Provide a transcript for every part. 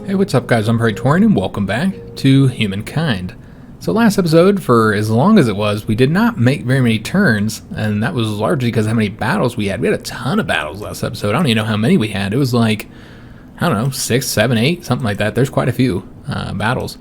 Hey, what's up guys, I'm Praetorian and welcome back to Humankind. So last episode, for as long as it was, we did not make very many turns, and that was largely because of how many battles we had. We had a ton of battles last episode. I don't even know how many we had. It was like, I don't know, 6, 7, 8, something like that. There's quite a few battles.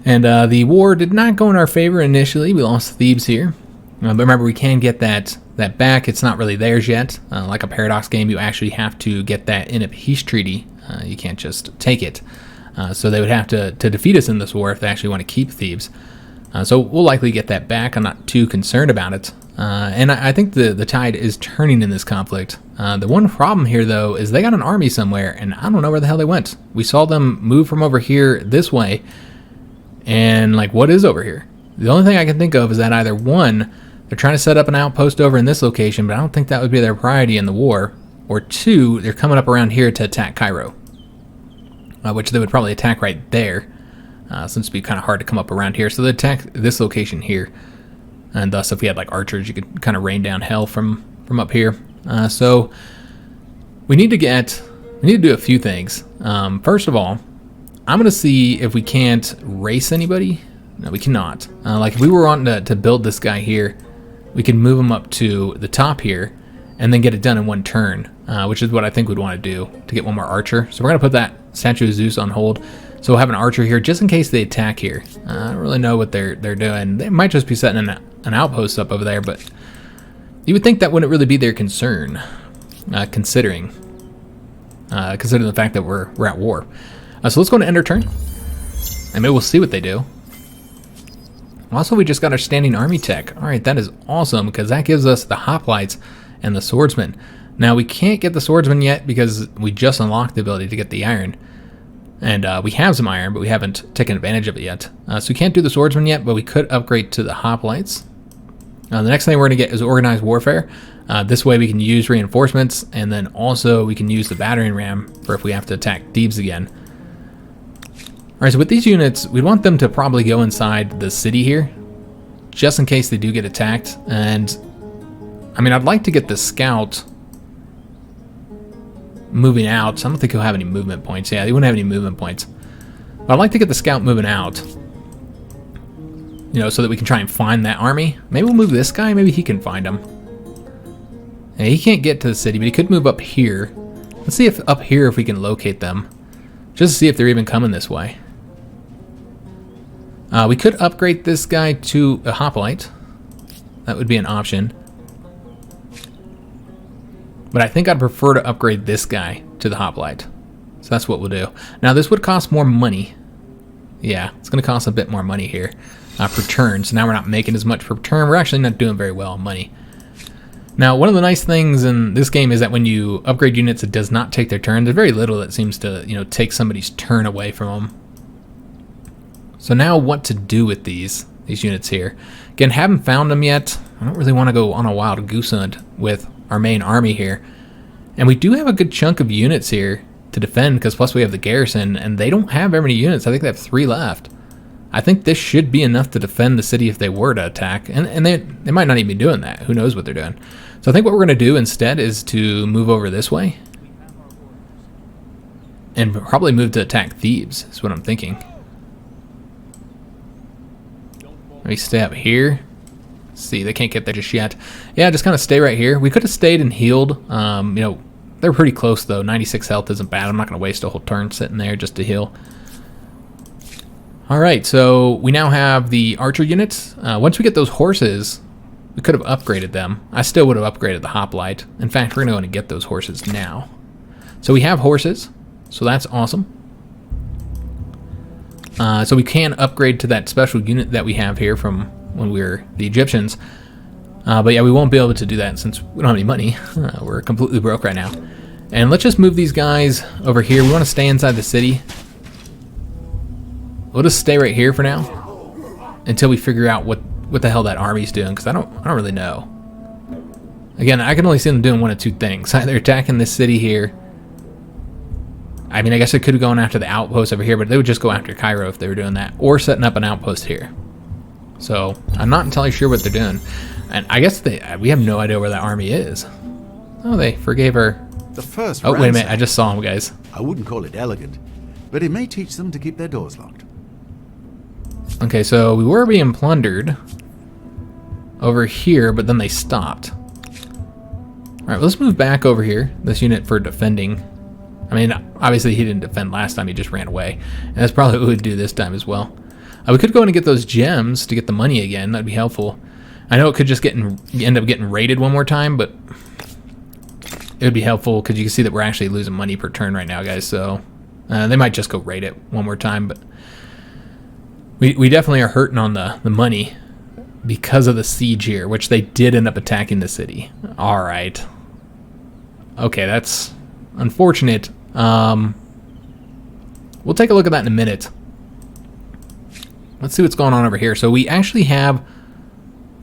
And the war did not go in our favor initially. We lost Thebes here. But remember, we can get that back. It's not really theirs yet. Like a Paradox game, you actually have to get that in a peace treaty. You can't just take it. So they would have to defeat us in this war if they actually want to keep Thebes. So we'll likely get that back. I'm not too concerned about it. And I think the tide is turning in this conflict. The one problem here, though, is they got an army somewhere, and I don't know where the hell they went. We saw them move from over here this way, and, like, what is over here? The only thing I can think of is that either, one, they're trying to set up an outpost over in this location, but I don't think that would be their priority in the war, or two, they're coming up around here to attack Cairo. Which they would probably attack right there, since it'd be kind of hard to come up around here. So they attack this location here, and thus if we had like archers, you could kind of rain down hell from up here. So we need to do a few things. First of all, I'm gonna see if we can't race anybody. No, we cannot. Like if we were wanting to build this guy here, we can move him up to the top here, and then get it done in one turn, which is what I think we'd want to do to get one more archer. So we're going to put that Statue of Zeus on hold. So we'll have an archer here just in case they attack here. I don't really know what they're doing. They might just be setting an outpost up over there, but you would think that wouldn't really be their concern, considering the fact that we're at war. So let's go to end our turn, and maybe we'll see what they do. Also, we just got our standing army tech. All right, that is awesome because that gives us the hoplites and the swordsman. Now we can't get the swordsman yet because we just unlocked the ability to get the iron, and we have some iron, but we haven't taken advantage of it yet. So we can't do the swordsman yet, but we could upgrade to the hoplites. The next thing we're going to get is organized warfare. This way we can use reinforcements, and then also we can use the battering ram for if we have to attack Thebes again. All right, so with these units, we'd want them to probably go inside the city here, just in case they do get attacked. And I mean, I'd like to get the scout moving out. I don't think he'll have any movement points. Yeah, he wouldn't have any movement points. But I'd like to get the scout moving out, you know, so that we can try and find that army. Maybe we'll move this guy. Maybe he can find them. Yeah, he can't get to the city, but he could move up here. Let's see if up here if we can locate them, just to see if they're even coming this way. We could upgrade this guy to a hoplite. That would be an option. But I think I'd prefer to upgrade this guy to the hoplite. So that's what we'll do. Now this would cost more money. Yeah, it's going to cost a bit more money here per turn. So now we're not making as much per turn. We're actually not doing very well on money. Now one of the nice things in this game is that when you upgrade units, it does not take their turn. There's very little that seems to, you know, take somebody's turn away from them. So now what to do with these units here. Again, haven't found them yet. I don't really want to go on a wild goose hunt with our main army here. And we do have a good chunk of units here to defend, because plus we have the garrison, and they don't have very many units. I think they have 3 left. I think this should be enough to defend the city if they were to attack. And they might not even be doing that. Who knows what they're doing. So I think what we're going to do instead is to move over this way. And probably move to attack Thebes, is what I'm thinking. Let me stay up here. See, they can't get there just yet. Yeah, just kind of stay right here. We could have stayed and healed. You know, they're pretty close though. 96 health isn't bad. I'm not going to waste a whole turn sitting there just to heal. All right, so we now have the archer units. Once we get those horses, we could have upgraded them. I still would have upgraded the hoplite. In fact, we're going to go and get those horses now. So we have horses, so that's awesome. So we can upgrade to that special unit that we have here from when we were the Egyptians. But yeah, we won't be able to do that since we don't have any money. We're completely broke right now. And let's just move these guys over here. We want to stay inside the city. We'll just stay right here for now until we figure out what the hell that army's doing, because I don't really know. Again, I can only see them doing one of two things. Either attacking this city here. I mean, I guess they could have gone after the outpost over here, but they would just go after Cairo if they were doing that, or setting up an outpost here. So I'm not entirely sure what they're doing, and I guess we have no idea where that army is. Oh, they forgave her. The first Oh, wait a minute, I just saw him, guys. I wouldn't call it elegant. but it may teach them to keep their doors locked. Okay, so we were being plundered over here, but then they stopped. Alright, let's move back over here. This unit for defending. I mean, obviously he didn't defend last time, he just ran away. And that's probably what we'd do this time as well. We could go in and get those gems to get the money again. That'd be helpful. I know it could just end up getting raided one more time, but it would be helpful because you can see that we're actually losing money per turn right now, guys. So they might just go raid it one more time, but we definitely are hurting on the money because of the siege here, which they did end up attacking the city. All right. Okay, that's unfortunate. We'll take a look at that in a minute. Let's see what's going on over here. So we actually have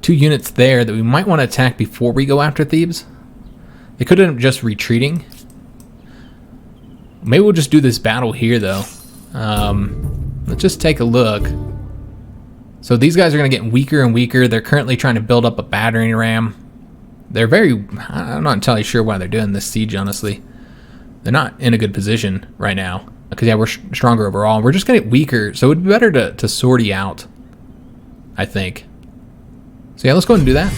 2 units there that we might want to attack before we go after Thebes. They could end up just retreating. Maybe we'll just do this battle here, though. Let's just take a look. So these guys are going to get weaker and weaker. They're currently trying to build up a battering ram. They're I'm not entirely sure why they're doing this siege, honestly. They're not in a good position right now. Because, yeah, we're stronger overall. We're just going to get weaker, so it would be better to sortie out, I think. So, yeah, let's go ahead and do that.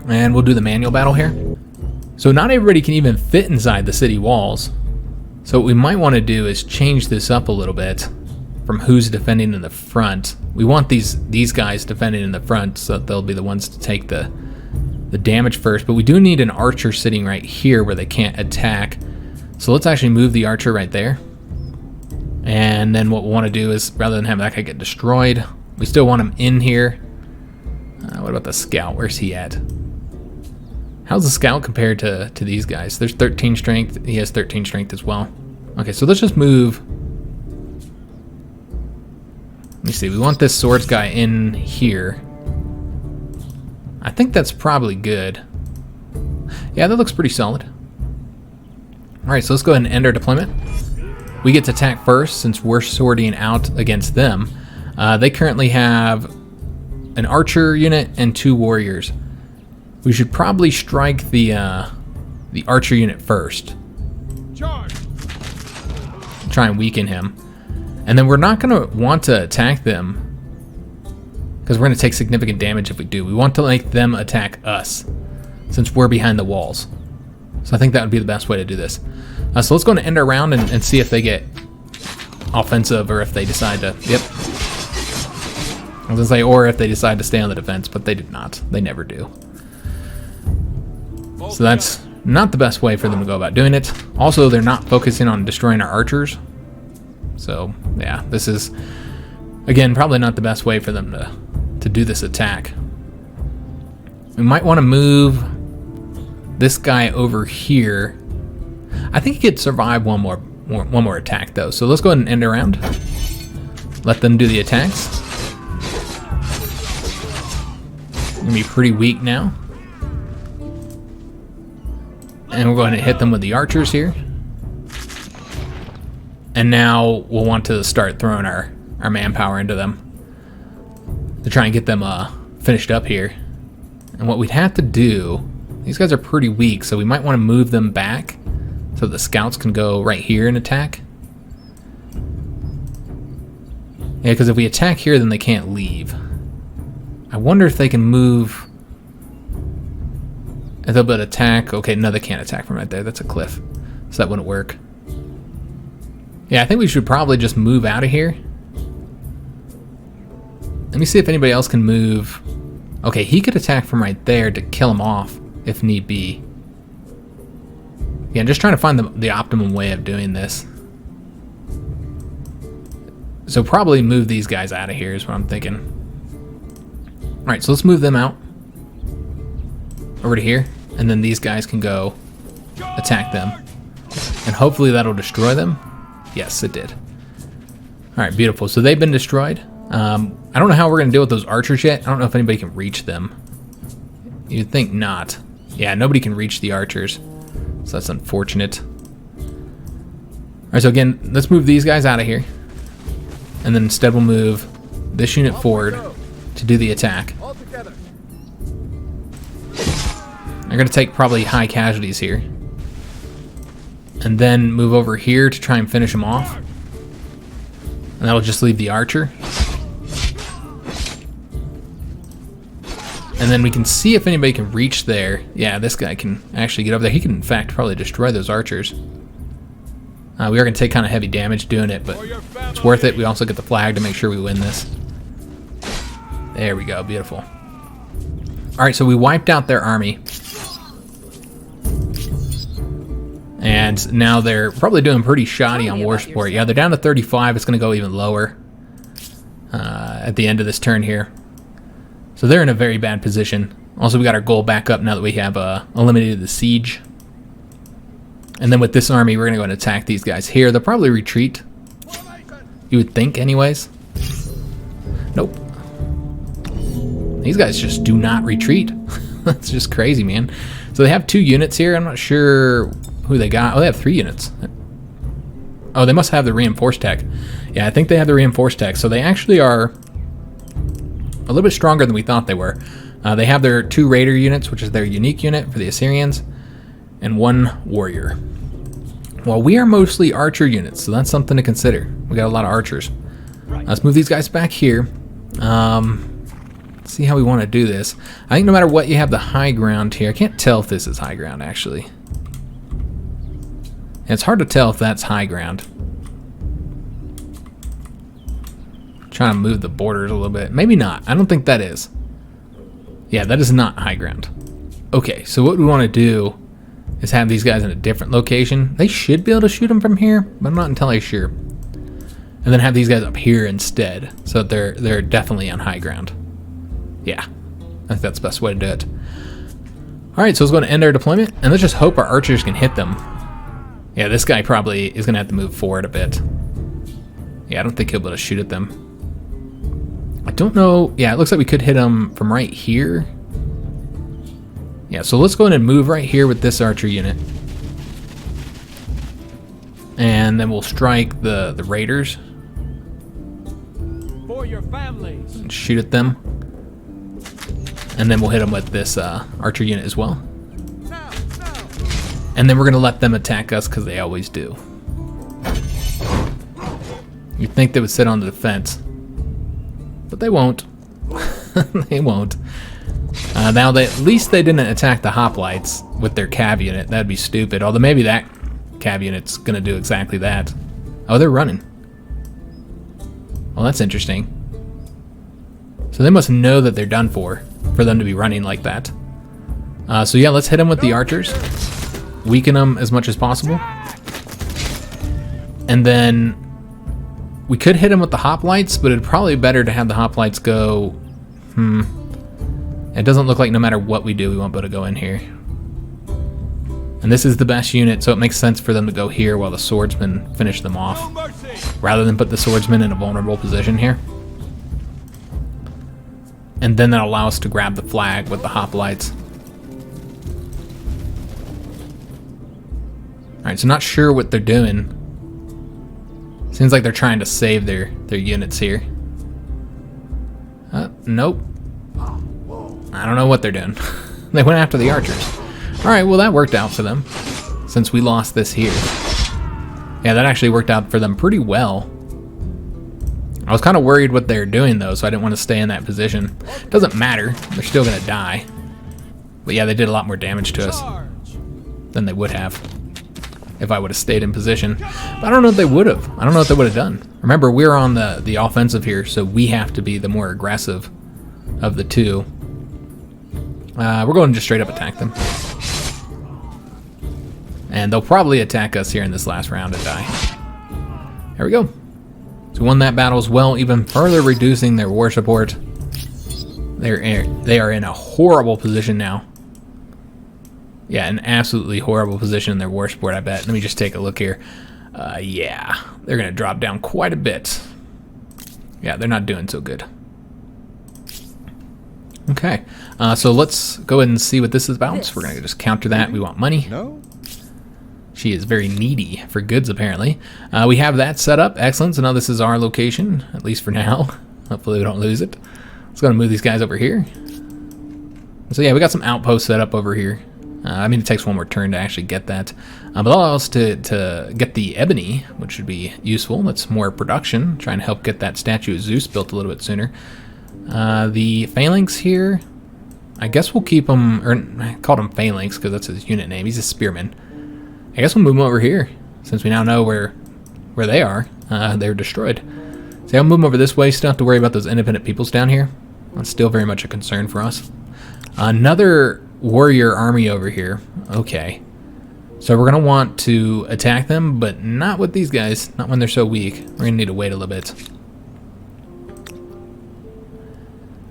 And we'll do the manual battle here. So not everybody can even fit inside the city walls. So what we might want to do is change this up a little bit from who's defending in the front. We want these guys defending in the front, so that they'll be the ones to take the damage first. But we do need an archer sitting right here where they can't attack. So let's actually move the archer right there. And then what we want to do is, rather than have that guy get destroyed, we still want him in here. What about the scout? Where's he at? How's the scout compared to these guys? There's 13 strength. He has 13 strength as well. Okay, so let's just move. Let me see. We want this swords guy in here. I think that's probably good. Yeah, that looks pretty solid. Alright, so let's go ahead and end our deployment. We get to attack first since we're sorting out against them. They currently have an archer unit and 2 warriors. We should probably strike the archer unit first. Charge. Try and weaken him. And then we're not going to want to attack them because we're going to take significant damage if we do. We want to make them attack us since we're behind the walls. So I think that would be the best way to do this. So let's go and end our round and see if they get offensive or if they decide to... Yep. I was going to say, or if they decide to stay on the defense, but they did not. They never do. So that's not the best way for them to go about doing it. Also, they're not focusing on destroying our archers. So, yeah, this is, again, probably not the best way for them to do this attack. We might want to move this guy over here. I think he could survive one more attack, though. So let's go ahead and end a round. Let them do the attacks. Gonna be pretty weak now. And we're going to hit them with the archers here. And now we'll want to start throwing our manpower into them to try and get them finished up here. And what we'd have to do, these guys are pretty weak, so we might want to move them back so the scouts can go right here and attack. Yeah, because if we attack here, then they can't leave. I wonder if they can move... If they'll be able to attack. Okay, no, they can't attack from right there. That's a cliff. So that wouldn't work. Yeah, I think we should probably just move out of here. Let me see if anybody else can move. Okay, he could attack from right there to kill him off if need be. Yeah, I'm just trying to find the optimum way of doing this. So probably move these guys out of here is what I'm thinking. Alright, so let's move them out. Over to here. And then these guys can go attack them. And hopefully that'll destroy them. Yes, it did. Alright, beautiful. So they've been destroyed. I don't know how we're going to deal with those archers yet. I don't know if anybody can reach them. You'd think not. Yeah, nobody can reach the archers. So that's unfortunate. Alright, so again, let's move these guys out of here. And then instead we'll move this unit forward to do the attack. They're going to take probably high casualties here. And and then move over here to try and finish him off. And that'll just leave the archer. And then we can see if anybody can reach there. Yeah, this guy can actually get over there. He can, in fact, probably destroy those archers. We are going to take kind of heavy damage doing it, but it's worth it. We also get the flag to make sure we win this. There we go. Beautiful. All right, so we wiped out their army. And now they're probably doing pretty shoddy on war support. Yeah, they're down to 35. It's going to go even lower at the end of this turn here. So they're in a very bad position. Also, we got our goal back up now that we have eliminated the siege. And then with this army, we're going to go and attack these guys here. They'll probably retreat. You would think anyways. Nope. These guys just do not retreat. That's just crazy, man. So they have 2 units here. I'm not sure who they got. Oh, they have 3 units. Oh, they must have the reinforced tech. Yeah, I think they have the reinforced tech. So they actually are a little bit stronger than we thought they were. They have their 2 raider units, which is their unique unit for the Assyrians, and 1 warrior. Well, we are mostly archer units, so that's something to consider. We got a lot of archers. Let's move these guys back here. See how we want to do this. I think no matter what, you have the high ground here. I can't tell if this is high ground, actually. And it's hard to tell if that's high ground. Trying to move the borders a little bit. Maybe not. I don't think that is. Yeah, that is not high ground. Okay, so what we want to do is have these guys in a different location. They should be able to shoot them from here, but I'm not entirely sure. And then have these guys up here instead, so that they're definitely on high ground. Yeah, I think that's the best way to do it. All right, so let's go to end our deployment, and let's just hope our archers can hit them. Yeah, this guy probably is going to have to move forward a bit. Yeah, I don't think he'll be able to shoot at them. I don't know. Yeah, it looks like we could hit him from right here. Yeah, so let's go ahead and move right here with this archer unit. And then we'll strike the raiders. For your families. And shoot at them. And then we'll hit them with this archer unit as well. Now. And then we're going to let them attack us because they always do. You'd think they would sit on the defense. But they won't. They won't. Now, at least they didn't attack the hoplites with their cav unit. That'd be stupid. Although maybe that cav unit's going to do exactly that. Oh, they're running. Well, that's interesting. So they must know that they're done for them to be running like that. So yeah, let's hit them with the archers. Weaken them as much as possible. And then we could hit them with the hoplites, but it'd probably be better to have the hoplites go... It doesn't look like no matter what we do, we won't be able to go in here. And this is the best unit, so it makes sense for them to go here while the swordsmen finish them off, rather than put the swordsmen in a vulnerable position here. And then that'll allow us to grab the flag with the hoplites. Alright, so not sure what they're doing. Seems like they're trying to save their units here. Nope. I don't know what they're doing. They went after the archers. Alright, well that worked out for them, since we lost this here. Yeah, that actually worked out for them pretty well. I was kind of worried what they're doing though, so I didn't want to stay in that position. Doesn't matter, they're still going to die. But yeah, they did a lot more damage to us than they would have if I would have stayed in position. But I don't know if they would have. I don't know what they would have done. Remember, we're on the offensive here, so we have to be the more aggressive of the two. We're going to just straight up attack them. And they'll probably attack us here in this last round and die. There we go. So we won that battle as well, even further reducing their war support. They are in a horrible position now. Yeah, an absolutely horrible position in their war support, I bet. Let me just take a look here. Yeah, they're going to drop down quite a bit. Yeah, they're not doing so good. Okay, so let's go ahead and see what this is about. So we're going to just counter that. We want money. No? She is very needy for goods, apparently. We have that set up. Excellent. So now this is our location, at least for now. Hopefully we don't lose it. Let's go and move these guys over here. So yeah, we got some outposts set up over here. I mean, it takes one more turn to actually get that. But allow us to get the ebony, which should be useful. That's more production. Try and help get that statue of Zeus built a little bit sooner. The Phalanx here, I guess we'll keep him, or I called him Phalanx because that's his unit name. He's a spearman. I guess we'll move him over here since we now know where they are. They're destroyed. So I'll move them over this way. Still have to worry about those independent peoples down here. That's still very much a concern for us. Another warrior army over here. Okay. So we're going to want to attack them, but not with these guys. Not when they're so weak. We're going to need to wait a little bit.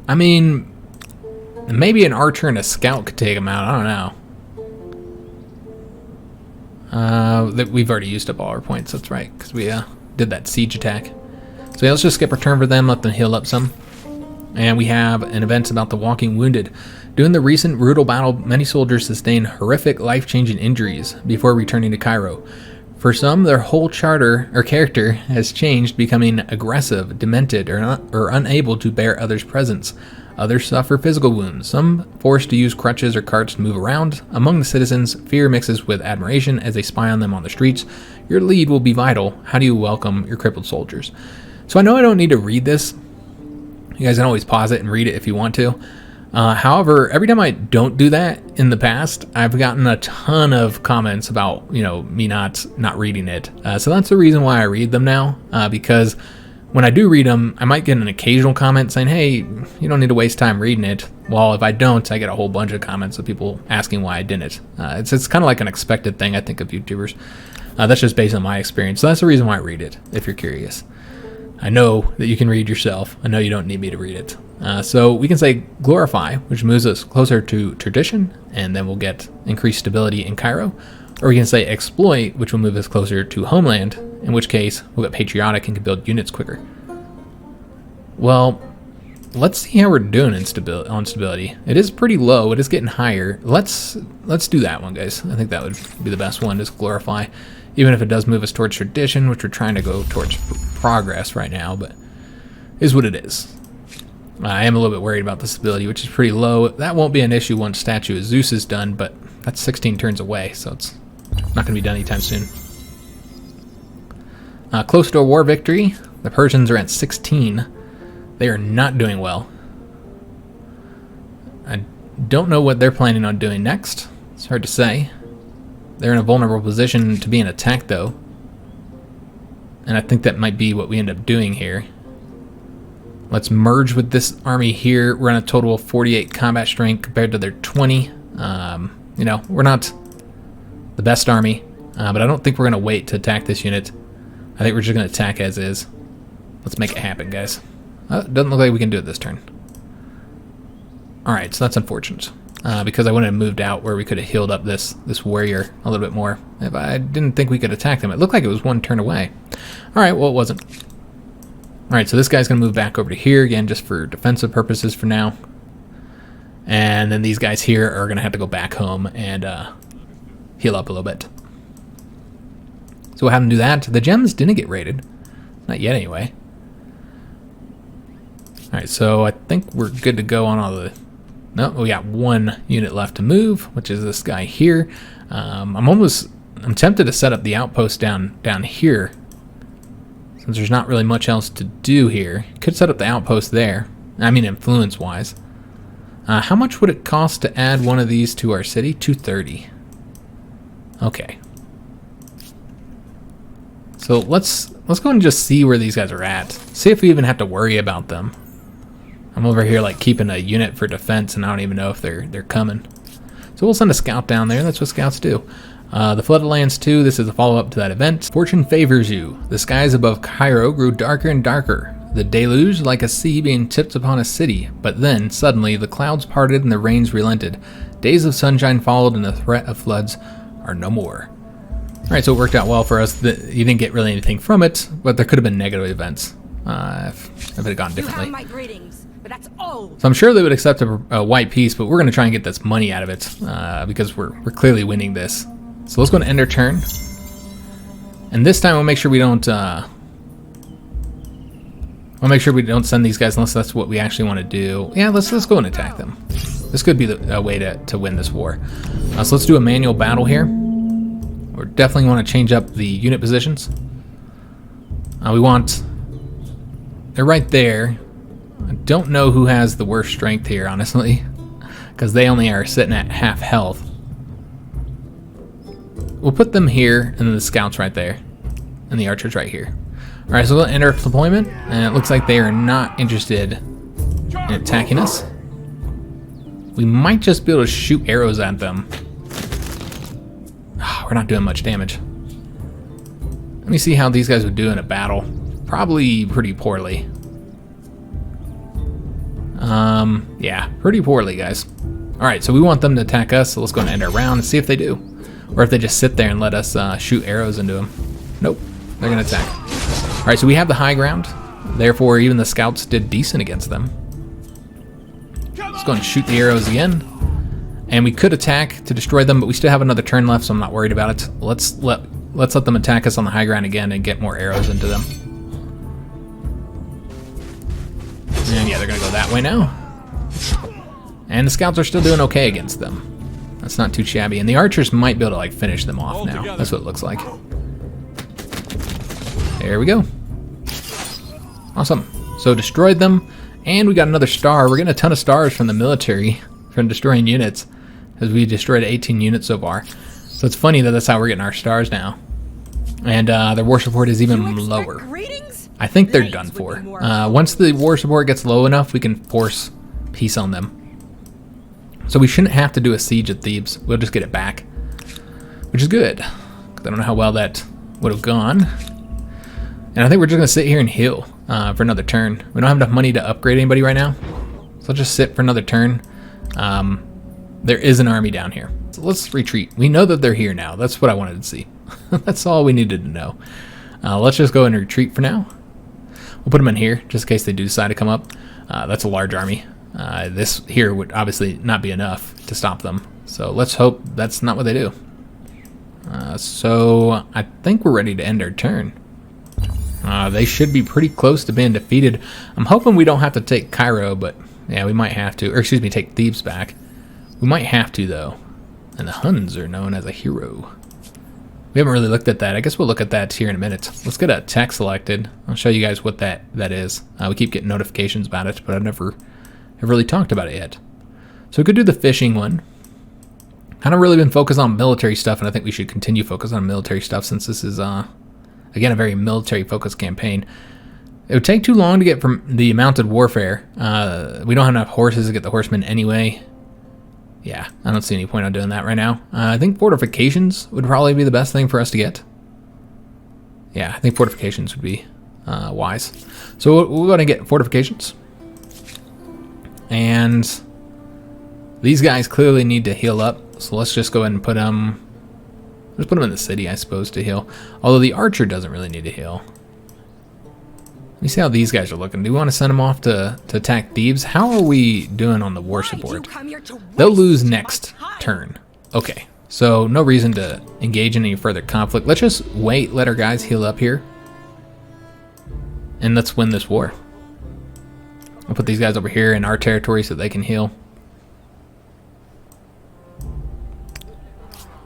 I mean, maybe an archer and a scout could take them out. I don't know. We've already used up all our points. That's right, because we did that siege attack. So yeah, let's just skip our turn for them, let them heal up some. And we have an event about the walking wounded. During the recent brutal battle, many soldiers sustained horrific life-changing injuries before returning to Cairo. For some, their whole character has changed, becoming aggressive, demented, or unable to bear others' presence. Others suffer physical wounds, some forced to use crutches or carts to move around. Among the citizens, fear mixes with admiration as they spy on them on the streets. Your lead will be vital. How do you welcome your crippled soldiers? So I know I don't need to read this. You guys can always pause it and read it if you want to. However, every time I don't do that in the past, I've gotten a ton of comments about, me not reading it. So that's the reason why I read them now, because when I do read them, I might get an occasional comment saying, hey, you don't need to waste time reading it. Well, if I don't, I get a whole bunch of comments of people asking why I didn't. It's kind of like an expected thing, I think, of YouTubers. That's just based on my experience. So that's the reason why I read it, if you're curious. I know that you can read yourself. I know you don't need me to read it. So we can say glorify, which moves us closer to tradition, and then we'll get increased stability in Cairo. Or we can say exploit, which will move us closer to homeland, in which case we'll get patriotic and can build units quicker. Well, let's see how we're doing on stability. It is pretty low. It is getting higher. Let's do that one, guys. I think that would be the best one, is glorify. Even if it does move us towards tradition, which we're trying to go towards progress right now, but is what it is. I am a little bit worried about the stability, which is pretty low. That won't be an issue once Statue of Zeus is done, but that's 16 turns away, so it's not going to be done anytime soon. Close to a war victory. The Persians are at 16. They are not doing well. I don't know what they're planning on doing next. It's hard to say. They're in a vulnerable position to being attacked, though. And I think that might be what we end up doing here. Let's merge with this army here. We're on a total of 48 combat strength compared to their 20. We're not the best army, but I don't think we're going to wait to attack this unit. I think we're just going to attack as is. Let's make it happen, guys. Doesn't look like we can do it this turn. Alright, so that's unfortunate. Because I wouldn't have moved out where we could have healed up this warrior a little bit more. If I didn't think we could attack them. It looked like it was one turn away. Alright, well it wasn't. Alright, so this guy's going to move back over to here again just for defensive purposes for now. And then these guys here are going to have to go back home and heal up a little bit. So we'll have them do that. The gems didn't get raided. Not yet anyway. Alright, so I think we're good to go on all the... No, we got one unit left to move, which is this guy here. I'm tempted to set up the outpost down here, since there's not really much else to do here. Could set up the outpost there. I mean, influence-wise. How much would it cost to add one of these to our city? 230. Okay. So let's go and just see where these guys are at. See if we even have to worry about them. I'm over here like keeping a unit for defense, and I don't even know if they're coming. So we'll send a scout down there. That's what scouts do. The Flooded Lands 2, this is a follow-up to that event. Fortune favors you. The skies above Cairo grew darker and darker. The deluge like a sea being tipped upon a city. But then, suddenly, the clouds parted and the rains relented. Days of sunshine followed and the threat of floods are no more. Alright, so it worked out well for us. You didn't get really anything from it, but there could have been negative events if it had gone differently. You have my greetings. But that's all. So I'm sure they would accept a white piece, but we're going to try and get this money out of it because we're clearly winning this. So let's go and end our turn. And this time we'll make sure we don't send these guys unless that's what we actually want to do. Yeah, let's go and attack them. This could be a way to win this war. So let's do a manual battle here. We definitely want to change up the unit positions. They're right there. I don't know who has the worst strength here, honestly, because they only are sitting at half health. We'll put them here, and then the scouts right there, and the archers right here. All right, so we'll enter deployment, and it looks like they are not interested in attacking us. We might just be able to shoot arrows at them. We're not doing much damage. Let me see how these guys would do in a battle. Probably pretty poorly. Yeah, pretty poorly, guys. All right, so we want them to attack us, so let's go and end our round and see if they do. Or if they just sit there and let us shoot arrows into them. Nope, they're gonna attack. All right, so we have the high ground. Therefore, even the scouts did decent against them. Let's go and shoot the arrows again. And we could attack to destroy them, but we still have another turn left, so I'm not worried about it. Let's let them attack us on the high ground again and get more arrows into them. And yeah, they're gonna go that way now. And the scouts are still doing okay against them. That's not too shabby. And the archers might be able to like finish them off now. That's what it looks like. There we go. Awesome. So destroyed them, and we got another star. We're getting a ton of stars from the military from destroying units, as we destroyed 18 units so far. So it's funny that that's how we're getting our stars now. And their war support is even lower. I think they're done for. Once the war support gets low enough, we can force peace on them. So we shouldn't have to do a siege at Thebes. We'll just get it back, which is good. 'Cause I don't know how well that would have gone. And I think we're just gonna sit here and heal for another turn. We don't have enough money to upgrade anybody right now, so I'll just sit for another turn. There is an army down here, so let's retreat. We know that they're here now. That's what I wanted to see. That's all we needed to know. Let's just go and retreat for now. We'll put them in here just in case they do decide to come up. That's a large army. This here would obviously not be enough to stop them, so let's hope that's not what they do. So I think we're ready to end our turn. They should be pretty close to being defeated. I'm hoping we don't have to take Cairo, but yeah, we might have to. Or excuse me, take Thebes back. We might have to, though. And the Huns are known as a hero. We haven't really looked at that. I guess we'll look at that here in a minute. Let's get a tech selected. I'll show you guys what that is. We keep getting notifications about it, but I've never really talked about it yet. So we could do the fishing one. Kind of really been focused on military stuff, and I think we should continue focus on military stuff since this is, again, a very military-focused campaign. It would take too long to get from the mounted warfare. We don't have enough horses to get the horsemen anyway. Yeah, I don't see any point on doing that right now. I think fortifications would probably be the best thing for us to get. Yeah, I think fortifications would be wise. So we're going to get fortifications. And these guys clearly need to heal up. So let's just go ahead and put them... Let's put them in the city, I suppose, to heal. Although the archer doesn't really need to heal. Let me see how these guys are looking. Do we want to send them off to attack Thebes? How are we doing on the war support? They'll lose next turn. Okay, so no reason to engage in any further conflict. Let's just wait, let our guys heal up here. And let's win this war. I'll put these guys over here in our territory so they can heal.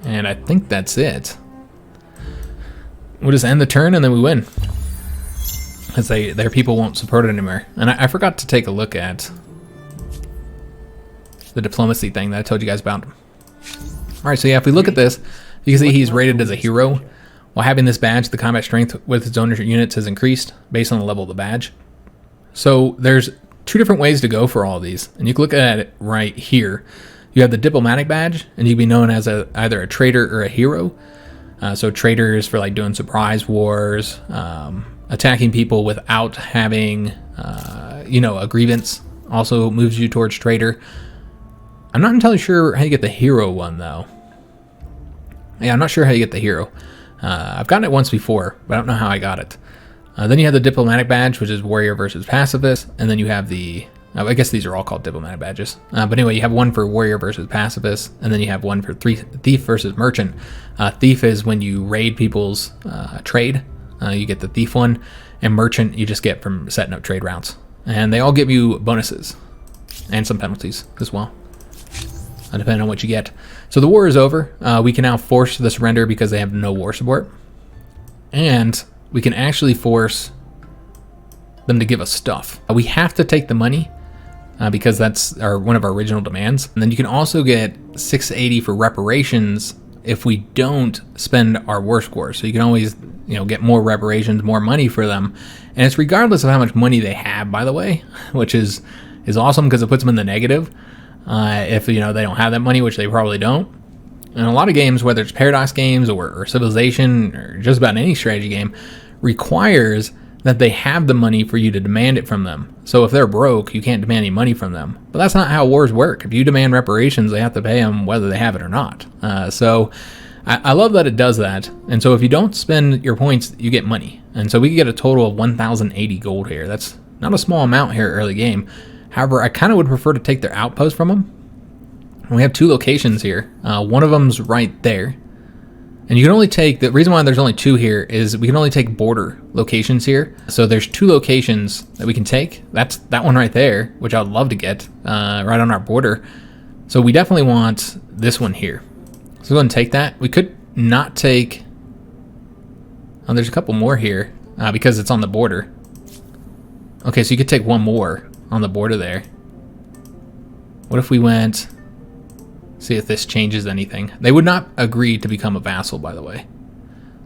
And I think that's it. We'll just end the turn and then we win. Because their people won't support it anymore. And I forgot to take a look at the diplomacy thing that I told you guys about. Alright, so yeah, if we look at this, you can see he's rated as a hero. While having this badge, the combat strength with its owner units has increased based on the level of the badge. So there's two different ways to go for all of these. And you can look at it right here. You have the diplomatic badge, and you can be known as either a traitor or a hero. So traitor is for like doing surprise wars, attacking people without having, a grievance. Also moves you towards traitor. I'm not entirely sure how you get the hero one though. Yeah, I'm not sure how you get the hero. I've gotten it once before, but I don't know how I got it. Then you have the diplomatic badge, which is warrior versus pacifist, and then you have the I guess these are all called diplomatic badges. But anyway, you have one for warrior versus pacifist, and then you have one for thief versus merchant. Thief is when you raid people's trade. You get the thief one, and merchant you just get from setting up trade routes. And they all give you bonuses, and some penalties as well. depending on what you get. So the war is over. We can now force the surrender because they have no war support. And we can actually force them to give us stuff. We have to take the money because that's one of our original demands. And then you can also get 680 for reparations if we don't spend our war score. So you can always, get more reparations, more money for them. And it's regardless of how much money they have, by the way, which is awesome because it puts them in the negative. If, they don't have that money, which they probably don't. And a lot of games, whether it's Paradox games or Civilization or just about any strategy game, requires that they have the money for you to demand it from them. So if they're broke, you can't demand any money from them. But that's not how wars work. If you demand reparations, they have to pay them whether they have it or not. So I love that it does that. And so if you don't spend your points, you get money. And so we can get a total of 1,080 gold here. That's not a small amount here early game. However, I kind of would prefer to take their outpost from them. And we have 2 locations here. One of them's right there. And you can only take, the reason why there's only 2 here is we can only take border locations here. So there's 2 locations that we can take. That's that one right there, which I would love to get right on our border. So we definitely want this one here. So go ahead and take that. We could not take, there's a couple more here because it's on the border. Okay, so you could take one more on the border there. What if we went, see if this changes anything. They would not agree to become a vassal, by the way.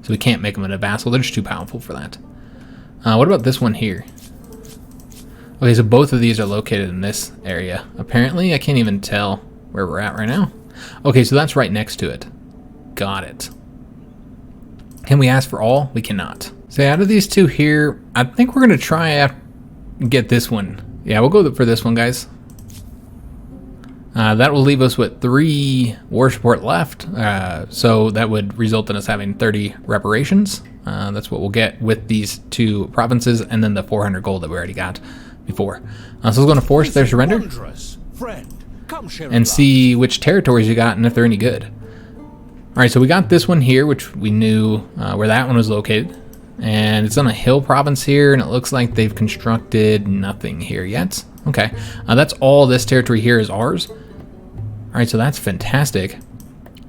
So we can't make them a vassal. They're just too powerful for that. What about this one here? Okay, so both of these are located in this area. Apparently, I can't even tell where we're at right now. Okay, so that's right next to it. Got it. Can we ask for all? We cannot. So out of these 2 here, I think we're going to try and get this one. Yeah, we'll go for this one, guys. That will leave us with 3 war support left. So that would result in us having 30 reparations. That's what we'll get with these 2 provinces and then the 400 gold that we already got before. So we're going to force their surrender and see which territories you got and if they're any good. All right, so we got this one here, which we knew where that one was located. And it's on a hill province here, and it looks like they've constructed nothing here yet. Okay, that's all this territory here is ours. All right, so that's fantastic.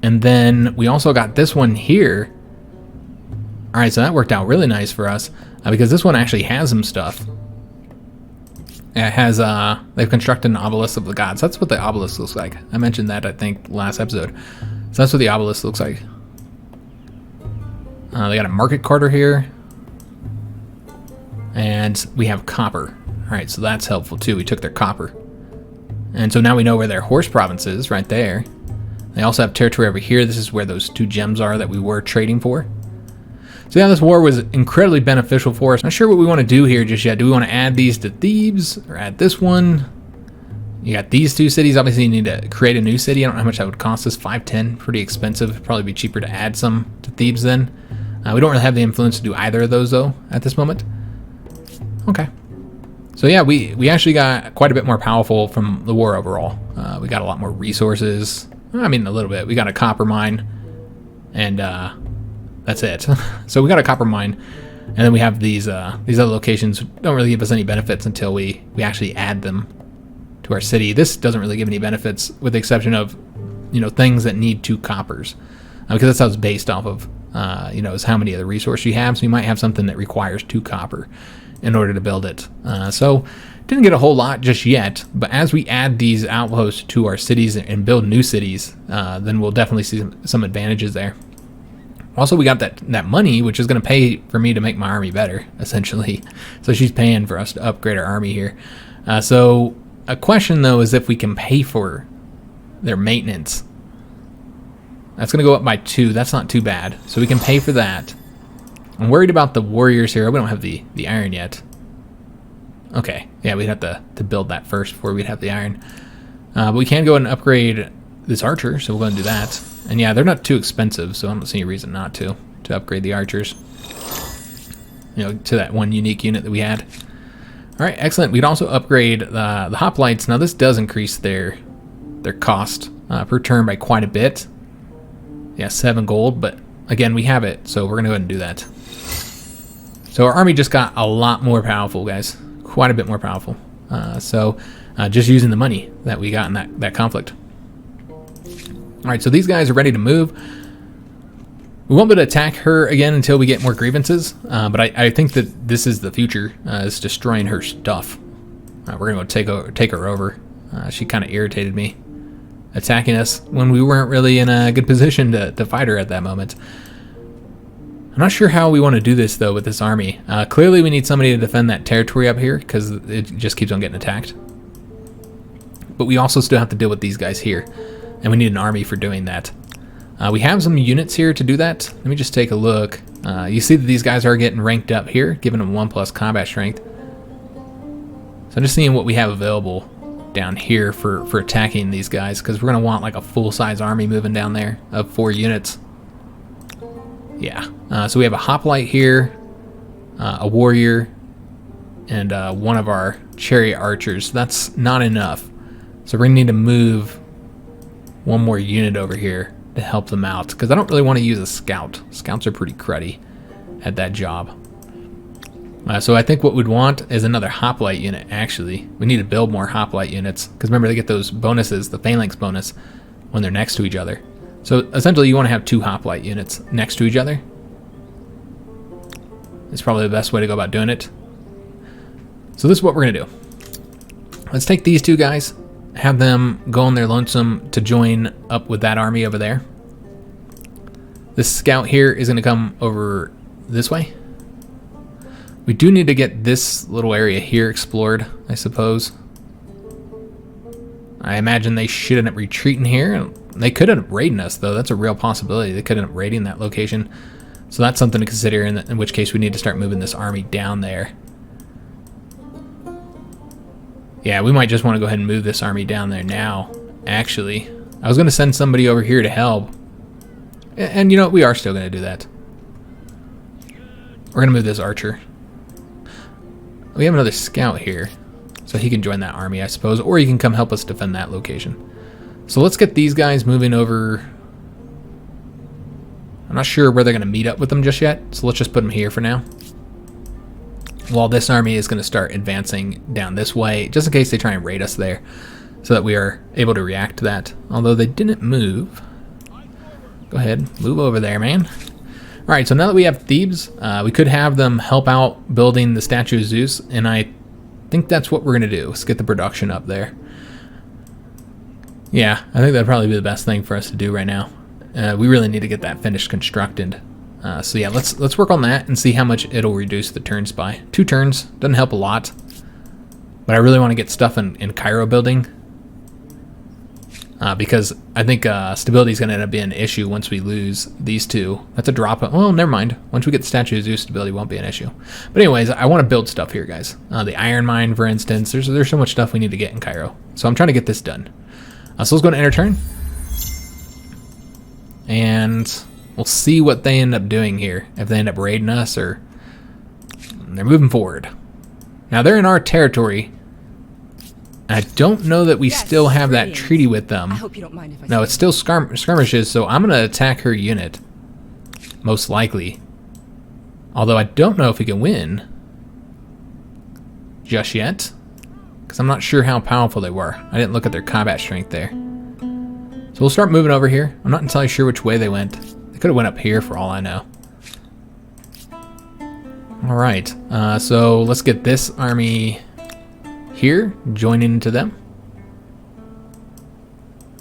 And then we also got this one here. All right, so that worked out really nice for us because this one actually has some stuff. It has, they've constructed an obelisk of the gods. That's what the obelisk looks like. I mentioned that, I think, last episode. So that's what the obelisk looks like. They got a market carter here. And we have copper. All right, so that's helpful too. We took their copper. And so now we know where their horse province is, right there. They also have territory over here. This is where those 2 gems are that we were trading for. So yeah, this war was incredibly beneficial for us. Not sure what we want to do here just yet. Do we want to add these to Thebes or add this one? You got these 2 cities. Obviously, you need to create a new city. I don't know how much that would cost us. 510, pretty expensive. It'd probably be cheaper to add some to Thebes then. We don't really have the influence to do either of those though at this moment. Okay. So yeah, we actually got quite a bit more powerful from the war overall. We got a lot more resources. I mean, a little bit. We got a copper mine, and that's it. So we got a copper mine, and then we have these other locations. Don't really give us any benefits until we actually add them to our city. This doesn't really give any benefits, with the exception of things that need 2 coppers, because that's how it's based off of. Is how many of the resources you have. So you might have something that requires 2 copper in order to build it. So didn't get a whole lot just yet, but as we add these outposts to our cities and build new cities, then we'll definitely see some advantages there. Also, we got that money, which is going to pay for me to make my army better, essentially. So she's paying for us to upgrade our army here. So a question, though, is if we can pay for their maintenance. That's going to go up by 2. That's not too bad. So we can pay for that. I'm worried about the warriors here. We don't have the iron yet. Okay. Yeah, we'd have to build that first before we'd have the iron. But we can go and upgrade this archer, so we'll go and do that. And yeah, they're not too expensive, so I don't see any reason not to upgrade the archers. To that one unique unit that we had. All right, excellent. We'd also upgrade the hoplites. Now this does increase their cost per turn by quite a bit. Yeah, 7 gold, but again, we have it, so we're gonna go ahead and do that. So our army just got a lot more powerful, guys. Quite a bit more powerful. So just using the money that we got in that conflict. Alright, so these guys are ready to move. We won't be able to attack her again until we get more grievances, but I think that this is the future, is destroying her stuff. We're going to take her over. She kind of irritated me, attacking us when we weren't really in a good position to fight her at that moment. I'm not sure how we want to do this, though, with this army. Clearly, we need somebody to defend that territory up here, because it just keeps on getting attacked. But we also still have to deal with these guys here, and we need an army for doing that. We have some units here to do that. Let me just take a look. You see that these guys are getting ranked up here, giving them 1+ combat strength. So I'm just seeing what we have available down here for attacking these guys, because we're going to want like a full-size army moving down there of 4 units. Yeah. So we have a hoplite here, a warrior, and one of our chariot archers. That's not enough. So we're going to need to move one more unit over here to help them out, because I don't really want to use a scout. Scouts are pretty cruddy at that job. So I think what we'd want is another hoplite unit, actually. We need to build more hoplite units, because remember, they get those bonuses, the Phalanx bonus, when they're next to each other. So essentially you want to have 2 hoplite units next to each other. It's probably the best way to go about doing it. So this is what we're going to do. Let's take these 2 guys, have them go on their lonesome to join up with that army over there. This scout here is going to come over this way. We do need to get this little area here explored, I suppose. I imagine they should end up retreating here. They could end up raiding us, though. That's a real possibility. They could end up raiding that location. So that's something to consider, in which case we need to start moving this army down there. Yeah, we might just want to go ahead and move this army down there now, actually. I was going to send somebody over here to help. And you know what? We are still going to do that. We're going to move this archer. We have another scout here, so he can join that army, I suppose, or he can come help us defend that location. So let's get these guys moving over. I'm not sure where they're going to meet up with them just yet, so let's just put them here for now. While this army is going to start advancing down this way, just in case they try and raid us there, so that we are able to react to that. Although they didn't move. Go ahead, move over there, man. Alright, so now that we have Thebes, we could have them help out building the statue of Zeus, and I think that's what we're going to do. Let's get the production up there. Yeah, I think that'd probably be the best thing for us to do right now. We really need to get that finished constructed. So yeah, let's work on that and see how much it'll reduce the turns by. 2 turns, doesn't help a lot. But I really want to get stuff in Cairo building. Because I think stability is going to end up being an issue once we lose these 2. That's a drop. Well, never mind. Once we get the Statue of Zeus, stability won't be an issue. But anyways, I want to build stuff here, guys. The iron mine, for instance. There's so much stuff we need to get in Cairo. So I'm trying to get this done. So let's go to enter turn. And we'll see what they end up doing here. If they end up raiding us or... They're moving forward. Now, they're in our territory. I don't know that we still have that treaty with them. I hope you don't mind if I No, it's still skirmishes, so I'm going to attack her unit. Most likely. Although I don't know if we can win. Just yet. Because I'm not sure how powerful they were. I didn't look at their combat strength there. So we'll start moving over here. I'm not entirely sure which way they went. They could have went up here for all I know. Alright, so let's get this army here, joining into them.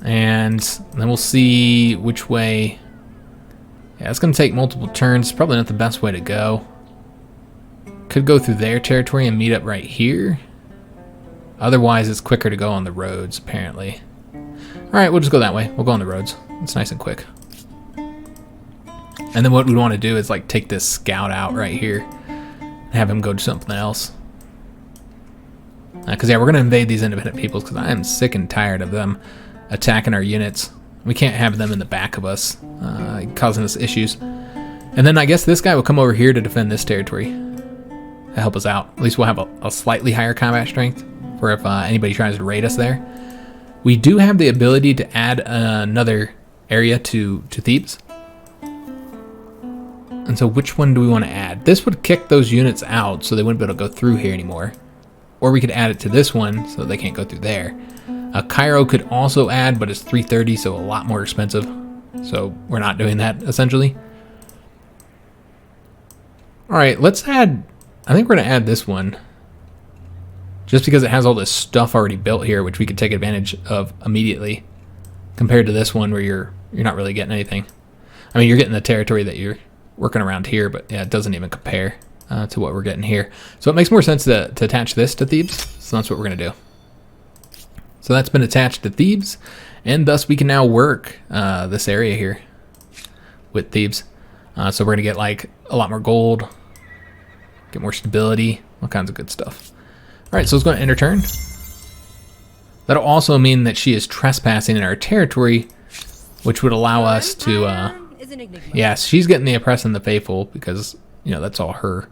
And then we'll see which way. Yeah, it's going to take multiple turns. Probably not the best way to go. Could go through their territory and meet up right here. Otherwise, it's quicker to go on the roads, apparently. Alright, we'll just go that way. We'll go on the roads. It's nice and quick. And then what we want to do is like take this scout out right here and have him go do something else. Because yeah, we're going to invade these independent peoples because I am sick and tired of them attacking our units. We can't have them in the back of us, causing us issues. And then I guess this guy will come over here to defend this territory to help us out. At least we'll have a slightly higher combat strength for if anybody tries to raid us there. We do have the ability to add another area to Thebes. And so which one do we want to add? This would kick those units out so they wouldn't be able to go through here anymore. Or we could add it to this one so they can't go through there. Cairo could also add, but it's 330, so a lot more expensive. So we're not doing that, essentially. All right, let's add, I think we're going to add this one. Just because it has all this stuff already built here, which we could take advantage of immediately. Compared to this one where you're not really getting anything. I mean, you're getting the territory that you're working around here, but yeah, it doesn't even compare to what we're getting here. So it makes more sense to attach this to Thebes. So that's what we're going to do. So that's been attached to Thebes, and thus we can now work this area here with Thebes. So we're going to get like a lot more gold, get more stability, all kinds of good stuff. All right, so let's go to end her turn. That'll also mean that she is trespassing in our territory, which would allow us to, yeah, she's getting the oppressed and the faithful because, you know, that's all her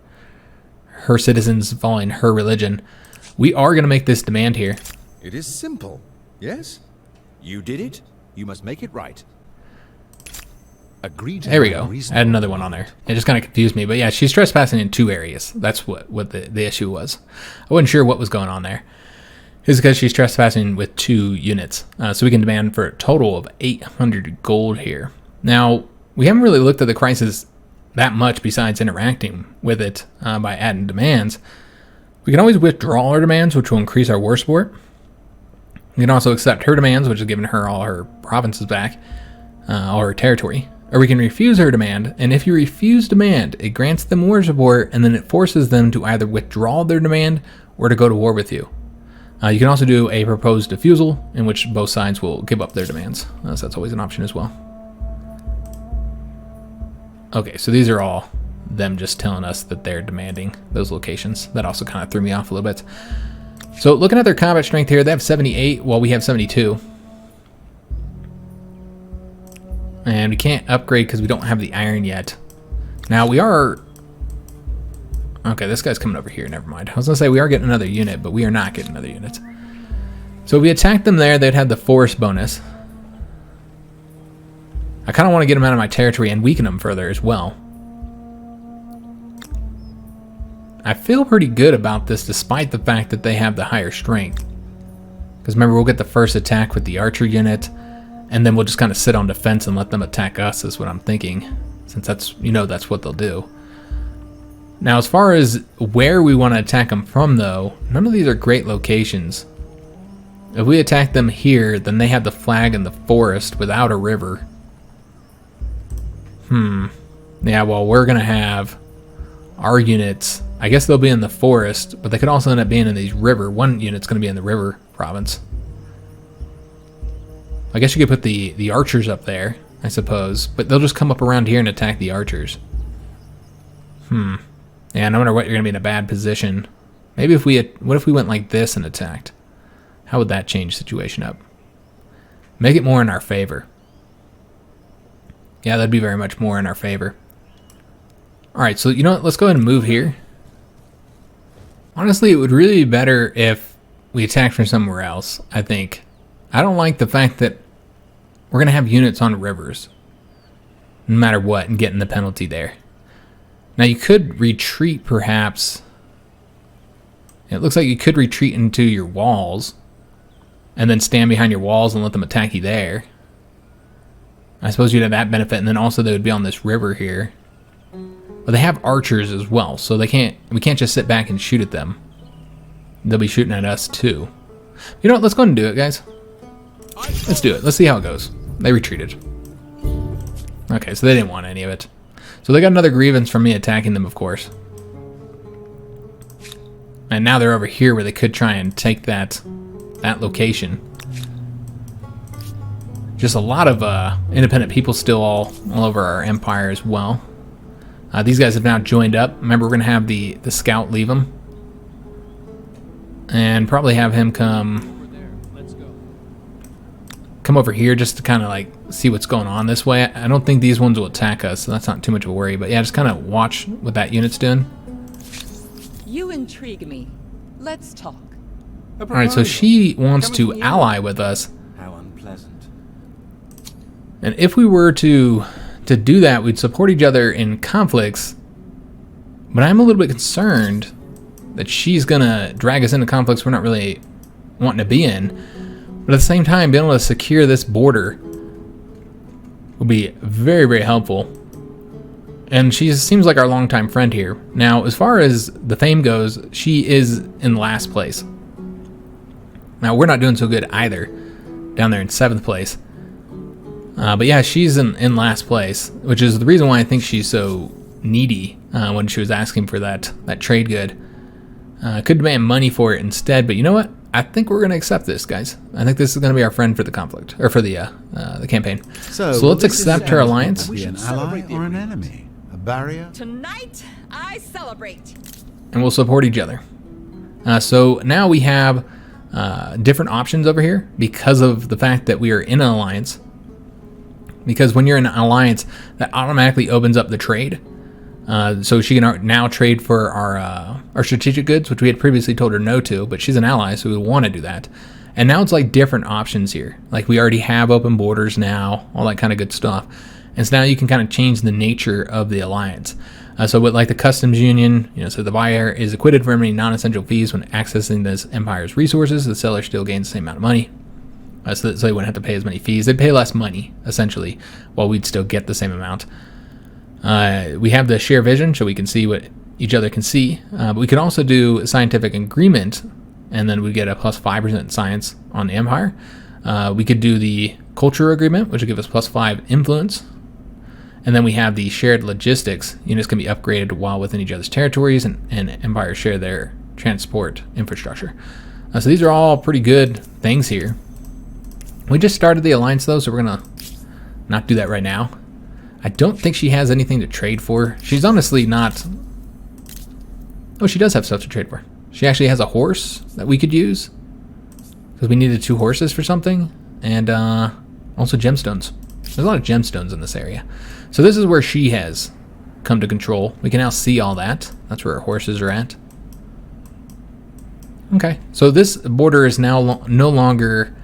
citizens following her religion. We are going to make this demand here. It is simple, yes? You did it, you must make it right. Agreed. There we go. Add another one on there. It just kind of confused me, but yeah, she's trespassing in 2 areas. That's what the issue was. I wasn't sure what was going on there. It's because she's trespassing with 2 units. So we can demand for a total of 800 gold here. Now, we haven't really looked at the crisis that much besides interacting with it by adding demands. We can always withdraw our demands, which will increase our war support. We can also accept her demands, which is giving her all her provinces back, all her territory. Or we can refuse her demand, and if you refuse demand, it grants them war support, and then it forces them to either withdraw their demand or to go to war with you. You can also do a proposed refusal, in which both sides will give up their demands. So that's always an option as well. Okay, so these are all them just telling us that they're demanding those locations. That also kind of threw me off a little bit. So looking at their combat strength here, they have 78 while we have 72. And we can't upgrade because we don't have the iron yet. Now we are... Okay, this guy's coming over here. Never mind. I was going to say we are getting another unit, but we are not getting another unit. So if we attacked them there, they'd have the force bonus. I kind of want to get them out of my territory and weaken them further as well. I feel pretty good about this despite the fact that they have the higher strength. Because remember, we'll get the first attack with the archer unit, and then we'll just kind of sit on defense and let them attack us is what I'm thinking. Since that's, you know, that's what they'll do. Now, as far as where we want to attack them from, though, none of these are great locations. If we attack them here, then they have the flag in the forest without a river. Yeah, well, we're going to have our units. I guess they'll be in the forest, but they could also end up being in these river. One unit's going to be in the river province. I guess you could put the archers up there, I suppose. But they'll just come up around here and attack the archers. Yeah, no matter what, you're going to be in a bad position. Maybe if what if we went like this and attacked? How would that change the situation up? Make it more in our favor. Yeah, that'd be very much more in our favor. Alright, so you know what? Let's go ahead and move here. Honestly, it would really be better if we attacked from somewhere else, I think. I don't like the fact that we're going to have units on rivers. No matter what, and getting the penalty there. Now you could retreat perhaps. It looks like you could retreat into your walls. And then stand behind your walls and let them attack you there. I suppose you'd have that benefit, and then also they would be on this river here. But they have archers as well, so we can't just sit back and shoot at them. They'll be shooting at us too. You know what, let's go ahead and do it, guys. Let's do it. Let's see how it goes. They retreated. Okay, so they didn't want any of it. So they got another grievance from me attacking them, of course. And now they're over here where they could try and take that location. Just a lot of independent people still all over our empire as well. These guys have now joined up. Remember, we're going to have the scout leave them. And probably have him come over here just to kind of like see what's going on this way. I don't think these ones will attack us, so that's not too much of a worry. But yeah, just kind of watch what that unit's doing. You intrigue me. Let's talk. Alright, so she wants to ally with us. How unpleasant. And if we were to do that, we'd support each other in conflicts. But I'm a little bit concerned that she's gonna drag us into conflicts we're not really wanting to be in. But at the same time, being able to secure this border will be very, very helpful. And she seems like our longtime friend here. Now, as far as the fame goes, she is in last place. Now, we're not doing so good either, down there in 7th place. But yeah, she's in last place, which is the reason why I think she's so needy when she was asking for that trade good. Could demand money for it instead, but you know what? I think we're going to accept this, guys. I think this is going to be our friend for the conflict, or for the campaign. So let's accept her alliance. Be an ally or an enemy? A barrier? Tonight, I celebrate. And we'll support each other. So now we have different options over here because of the fact that we are in an alliance. Because when you're in an alliance, that automatically opens up the trade. So she can now trade for our strategic goods, which we had previously told her no to, but she's an ally, so we want to do that. And now it's like different options here. Like we already have open borders now, all that kind of good stuff. And so now you can kind of change the nature of the alliance. So with like the customs union, so the buyer is acquitted from any non-essential fees when accessing this empire's resources. The seller still gains the same amount of money. So they wouldn't have to pay as many fees. They'd pay less money, essentially, while we'd still get the same amount. We have the share vision, so we can see what each other can see. But we can also do scientific agreement, and then we get a plus 5% science on the empire. We could do the culture agreement, which will give us plus 5 influence. And then we have the shared logistics. Units can be upgraded while within each other's territories, and empires share their transport infrastructure. So these are all pretty good things here. We just started the alliance, though, so we're going to not do that right now. I don't think she has anything to trade for. She's honestly not... Oh, she does have stuff to trade for. She actually has a horse that we could use, because we needed 2 horses for something, and also gemstones. There's a lot of gemstones in this area. So this is where she has come to control. We can now see all that. That's where her horses are at. Okay, so this border is now no longer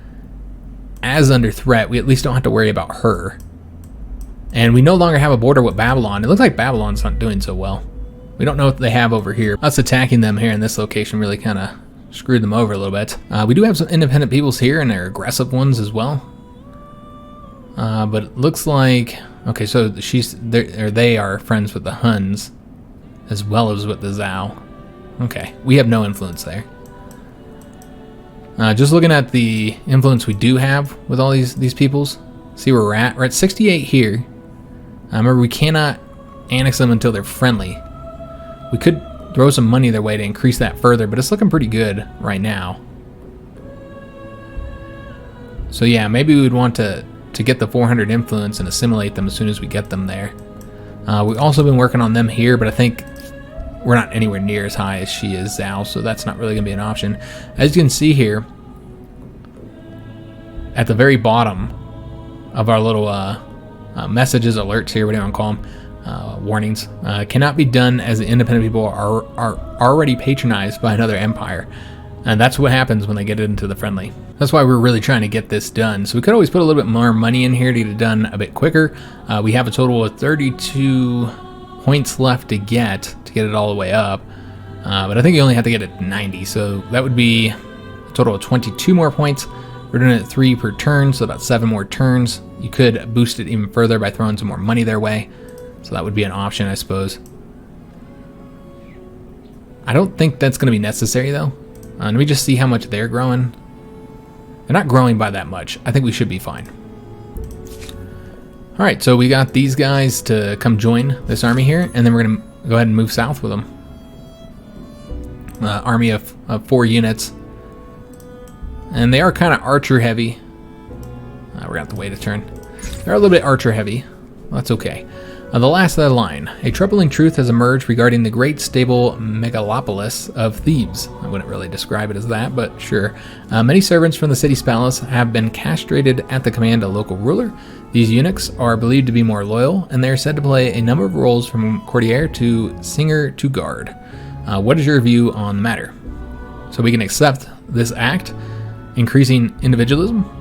as under threat. We at least don't have to worry about her. And we no longer have a border with Babylon. It looks like Babylon's not doing so well. We don't know what they have over here. Us attacking them here in this location really kind of screwed them over a little bit. We do have some independent peoples here, and they're aggressive ones as well. But it looks like... Okay, so they are friends with the Huns, as well as with the Zhao. Okay, we have no influence there. Just looking at the influence we do have with all these peoples, see where we're at. We're at 68 here. Remember, we cannot annex them until they're friendly. We could throw some money their way to increase that further, but it's looking pretty good right now. So yeah, maybe we would want to get the 400 influence and assimilate them as soon as we get them there. We've also been working on them here, but I think we're not anywhere near as high as she is, Zhao, so that's not really going to be an option. As you can see here, at the very bottom of our little messages, alerts here, what do you want to call them, warnings, cannot be done as the independent people are already patronized by another empire. And that's what happens when they get into the friendly. That's why we're really trying to get this done. So we could always put a little bit more money in here to get it done a bit quicker. We have a total of 32 points left to get it all the way up. But I think you only have to get it 90. So that would be a total of 22 more points. We're doing it 3 per turn, so about 7 more turns. You could boost it even further by throwing some more money their way. So that would be an option, I suppose. I don't think that's going to be necessary, though. Let me just see how much they're growing. They're not growing by that much. I think we should be fine. All right, so we got these guys to come join this army here, and then we're going to go ahead and move south with them. Army of 4 units. And they are kind of archer heavy. We're going to have to wait a turn. They're a little bit archer heavy. That's okay. The last of the line. A troubling truth has emerged regarding the great stable megalopolis of Thebes. I wouldn't really describe it as that, but sure. Many servants from the city's palace have been castrated at the command of local ruler. These eunuchs are believed to be more loyal, and they are said to play a number of roles from courtier to singer to guard. What is your view on the matter? So we can accept this act, increasing individualism.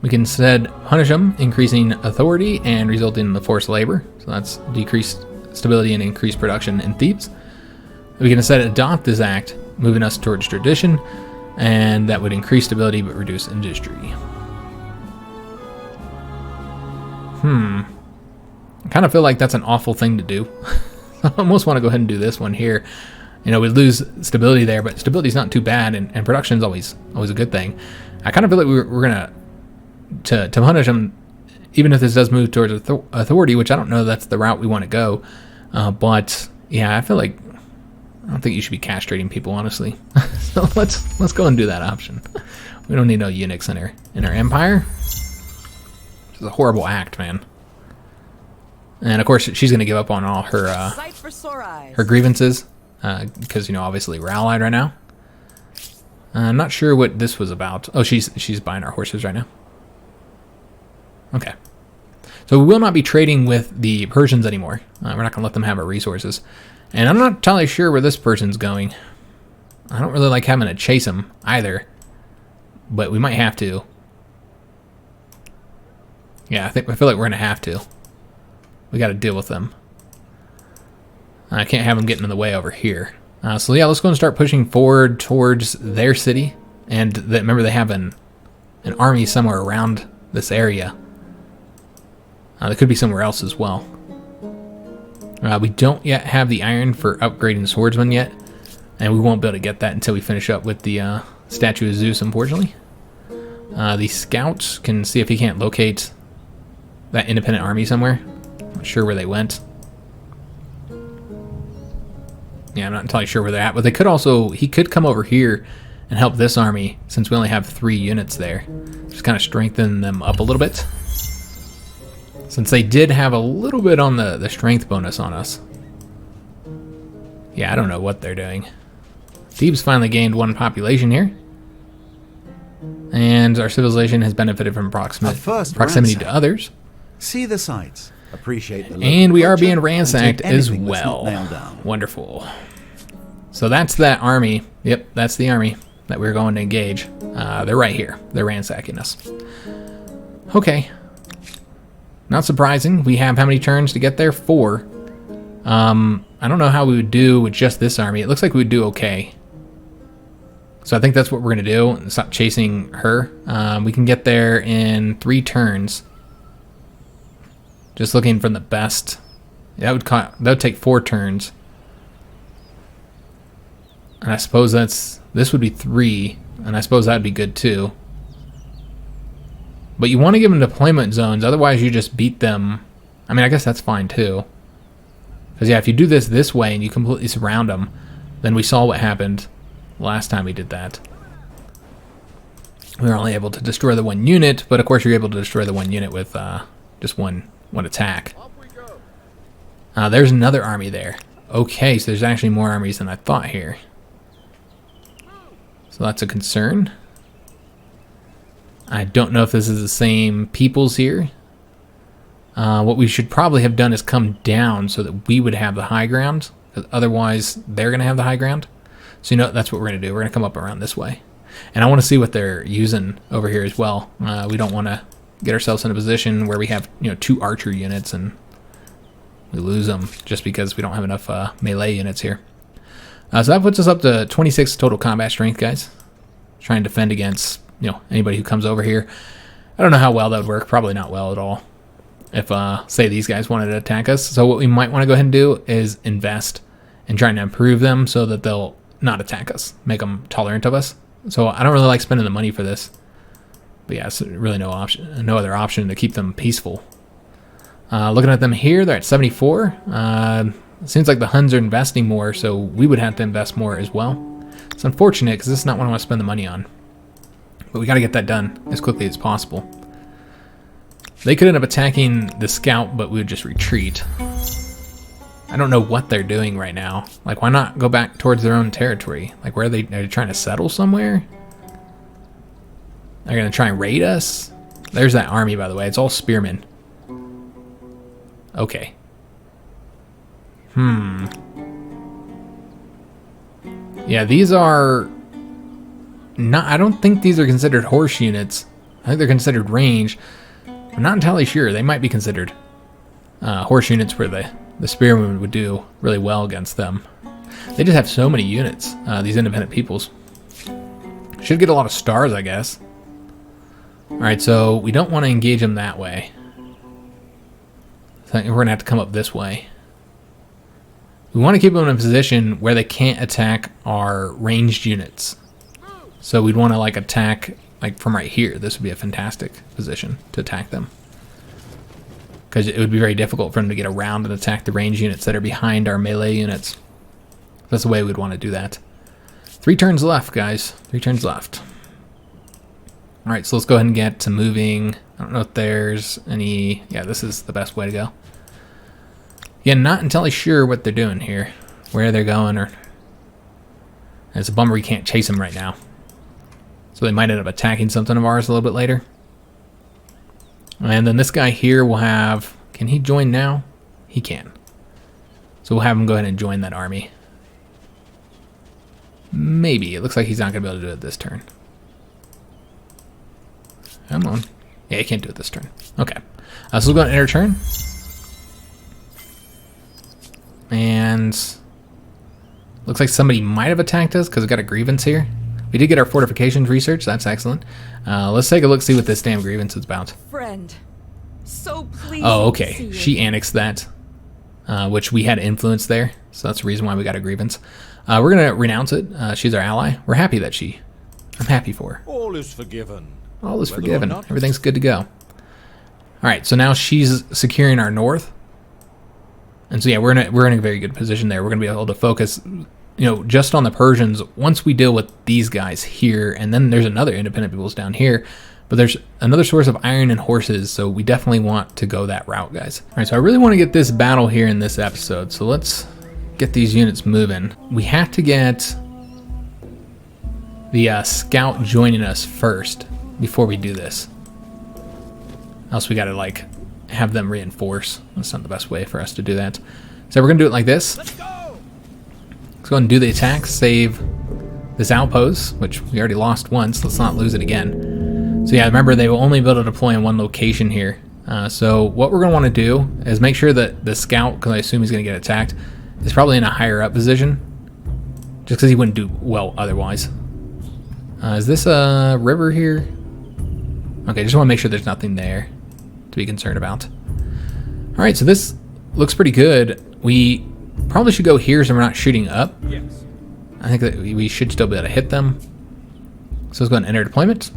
We can instead punish them, increasing authority and resulting in the forced labor. So that's decreased stability and increased production in Thebes. We can instead adopt this act, moving us towards tradition. And that would increase stability but reduce industry. I kind of feel like that's an awful thing to do. I almost want to go ahead and do this one here. You know, we lose stability there, but stability's not too bad, and production's always a good thing. I kind of feel like we're gonna to punish them, even if this does move towards authority, which I don't know that's the route we want to go. But yeah, I feel like I don't think you should be castrating people, honestly. So let's go and do that option. We don't need no eunuchs in our empire. It's a horrible act, man. And of course, she's gonna give up on all her her grievances, because you know obviously we're allied right now. I'm not sure what this was about. Oh, she's buying our horses right now. Okay. So we will not be trading with the Persians anymore. We're not going to let them have our resources. And I'm not entirely sure where this person's going. I don't really like having to chase him either. But we might have to. Yeah, I feel like we're going to have to. We got to deal with them. I can't have them getting in the way over here. So yeah, let's go and start pushing forward towards their city. And remember, they have an army somewhere around this area. There could be somewhere else as well. We don't yet have the iron for upgrading swordsmen yet. And we won't be able to get that until we finish up with the statue of Zeus, unfortunately. The scouts can see if he can't locate that independent army somewhere. Not sure where they went. Yeah, I'm not entirely sure where they're at, but they could also, he could come over here and help this army since we only have 3 units there. Just kind of strengthen them up a little bit. Since they did have a little bit on the strength bonus on us. Yeah, I don't know what they're doing. Thebes finally gained 1 population here. And our civilization has benefited from proximity to others. See the sights. Appreciate the and we are being ransacked as well. Wonderful. So that's that army. Yep, that's the army that we're going to engage. They're right here. They're ransacking us. Okay. Not surprising. We have how many turns to get there? 4. I don't know how we would do with just this army. It looks like we would do okay. So I think that's what we're going to do. Stop chasing her. We can get there in 3 turns. Just looking for the best. That would take 4 turns. And I suppose this would be 3. And I suppose that would be good too. But you want to give them deployment zones, otherwise you just beat them. I mean, I guess that's fine too. Because yeah, if you do this way and you completely surround them, then we saw what happened last time we did that. We were only able to destroy the 1 unit, but of course you're able to destroy the 1 unit with just one attack. There's another army there. Okay, so there's actually more armies than I thought here. So that's a concern. I don't know if this is the same peoples here. What we should probably have done is come down so that we would have the high ground. Because otherwise, they're going to have the high ground. So you know, that's what we're going to do. We're going to come up around this way. And I want to see what they're using over here as well. We don't want to get ourselves in a position where we have 2 archer units and we lose them just because we don't have enough melee units here. So that puts us up to 26 total combat strength, guys. Try and defend against anybody who comes over here. I don't know how well that would work. Probably not well at all. If say these guys wanted to attack us. So what we might want to go ahead and do is invest in trying to improve them so that they'll not attack us, make them tolerant of us. So I don't really like spending the money for this. But yeah, it's really no other option to keep them peaceful. Looking at them here, they're at 74. It seems like the Huns are investing more, so we would have to invest more as well. It's unfortunate because this is not what I want to spend the money on. But we got to get that done as quickly as possible. They could end up attacking the scout, but we would just retreat. I don't know what they're doing right now. Like, why not go back towards their own territory? Like, where are they trying to settle somewhere? They're going to try and raid us? There's that army, by the way. It's all spearmen. Okay. Yeah, these are not... I don't think these are considered horse units. I think they're considered range. I'm not entirely sure. They might be considered horse units where the spearmen would do really well against them. They just have so many units, these independent peoples. Should Should get a lot of stars, I guess. Alright, so we don't want to engage them that way. So we're going to have to come up this way. We want to keep them in a position where they can't attack our ranged units. So we'd want to like attack like from right here. This would be a fantastic position to attack them. Because it would be very difficult for them to get around and attack the ranged units that are behind our melee units. That's the way we'd want to do that. 3 turns left, guys. 3 turns left. Alright, so let's go ahead and get to moving. I don't know if there's any... Yeah, this is the best way to go. Yeah, not entirely sure what they're doing here. Where they're going, or... It's a bummer we can't chase them right now. So they might end up attacking something of ours a little bit later. And then this guy here will have... Can he join now? He can. So we'll have him go ahead and join that army. Maybe. It looks like he's not going to be able to do it this turn. Come on. Yeah, he can't do it this turn. Okay. So we'll go and enter turn. And... Looks like somebody might have attacked us because we got a grievance here. We did get our fortifications research. That's excellent. Let's take a look, see what this damn grievance is about. Friend, so pleased. Oh, okay. She annexed that, which we had influence there. So that's the reason why we got a grievance. We're going to renounce it. She's our ally. We're happy that I'm happy for her. All is forgiven. All is forgiven. Everything's good to go. All right, so now she's securing our north. And so yeah, we're in a very good position there. We're going to be able to focus, just on the Persians once we deal with these guys here, and then there's another independent peoples down here. But there's another source of iron and horses, so we definitely want to go that route, guys. All right, so I really want to get this battle here in this episode. So let's get these units moving. We have to get the scout joining us first before we do this. Else we got to have them reinforce. That's not the best way for us to do that. So we're gonna do it like this. Let's go ahead and do the attack, save this outpost, which we already lost once. Let's not lose it again. So yeah, remember they will only be able to deploy in one location here. So what we're gonna want to do is make sure that the scout, because I assume he's gonna get attacked, is probably in a higher up position, just because he wouldn't do well otherwise. Is this a river here? Okay, just want to make sure there's nothing there to be concerned about. All right, so this looks pretty good. We probably should go here so we're not shooting up. Yes. I think that we should still be able to hit them. So let's go ahead and enter deployment.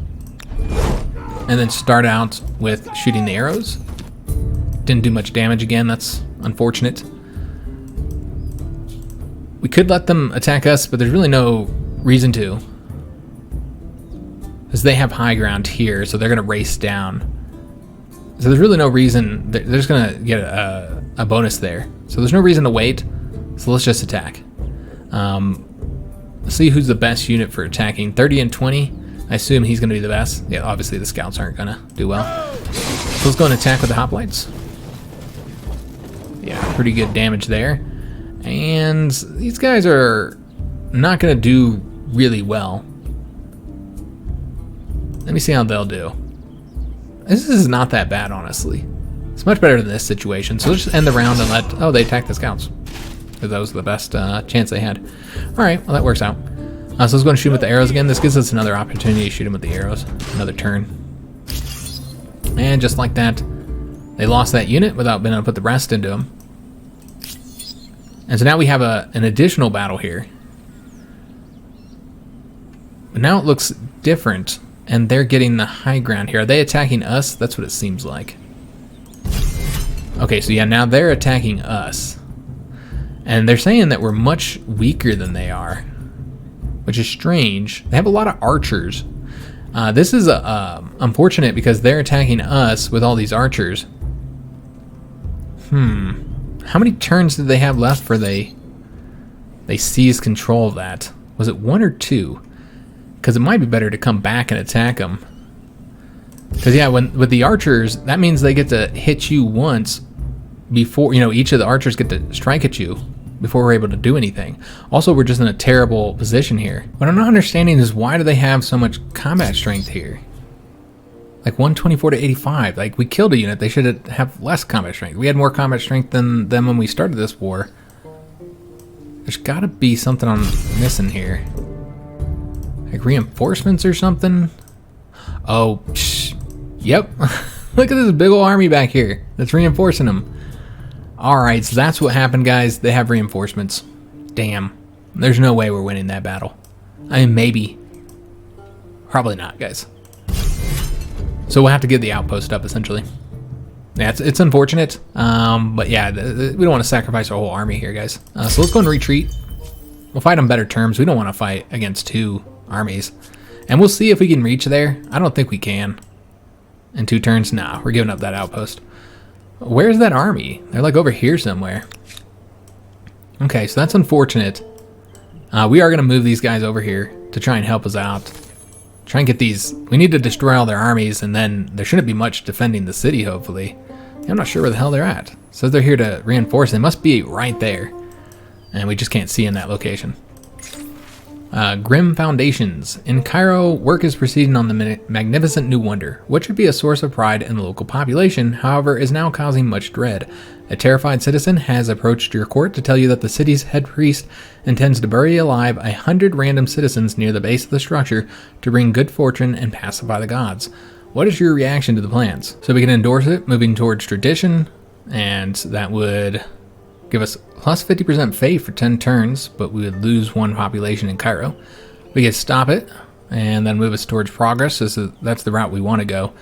And then start out with shooting the arrows. Didn't do much damage again, that's unfortunate. We could let them attack us, but there's really no reason to. Because they have high ground here, so they're going to race down. So there's really no reason. They're just going to get a bonus there. So there's no reason to wait. So let's just attack. Let's see who's the best unit for attacking. 30 and 20. I assume he's going to be the best. Yeah, obviously the scouts aren't going to do well. So let's go and attack with the hoplites. Yeah, pretty good damage there. And these guys are not going to do really well. Let me see how they'll do. This is not that bad, honestly. It's much better than this situation. So let's just end the round and let... Oh, they attacked the scouts. Because that was the best chance they had. Alright, well that works out. So let's go and shoot him with the arrows again. This gives us another opportunity to shoot him with the arrows. Another turn. And just like that, they lost that unit without being able to put the rest into them. And so now we have an additional battle here. But now it looks different. And they're getting the high ground here. Are they attacking us? That's what it seems like. Okay, so yeah, now they're attacking us. And they're saying that we're much weaker than they are, which is strange. They have a lot of archers. This is unfortunate because they're attacking us with all these archers. How many turns did they have left before they seized control of that? Was it 1 or 2? Because it might be better to come back and attack them. Because yeah, with the archers, that means they get to hit you once before, each of the archers get to strike at you before we're able to do anything. Also, we're just in a terrible position here. What I'm not understanding is why do they have so much combat strength here? Like 124 to 85. Like, we killed a unit. They should have less combat strength. We had more combat strength than them when we started this war. There's got to be something I'm missing here. Like reinforcements or something? Oh, yep. Look at this big old army back here that's reinforcing them. Alright, so that's what happened, guys. They have reinforcements. Damn. There's no way we're winning that battle. I mean, maybe. Probably not, guys. So we'll have to get the outpost up, essentially. Yeah, it's unfortunate. But yeah, we don't want to sacrifice our whole army here, guys. So let's go and retreat. We'll fight on better terms. We don't want to fight against 2 armies. And we'll see if we can reach there. I don't think we can. In 2 turns? Nah, we're giving up that outpost. Where's that army? They're like over here somewhere. Okay, so that's unfortunate. We are going to move these guys over here to try and help us out. Try and get these. We need to destroy all their armies, and then there shouldn't be much defending the city, hopefully. I'm not sure where the hell they're at. So they're here to reinforce. They must be right there. And we just can't see in that location. Grim Foundations. In Cairo, work is proceeding on the magnificent new wonder. What should be a source of pride in the local population, however, is now causing much dread. A terrified citizen has approached your court to tell you that the city's head priest intends to bury alive 100 random citizens near the base of the structure to bring good fortune and pacify the gods. What is your reaction to the plans? So we can endorse it, moving towards tradition, and that would give us plus 50% faith for 10 turns, but we would lose 1 population in Cairo. We could stop it and then move us towards progress. That's the route we want to go.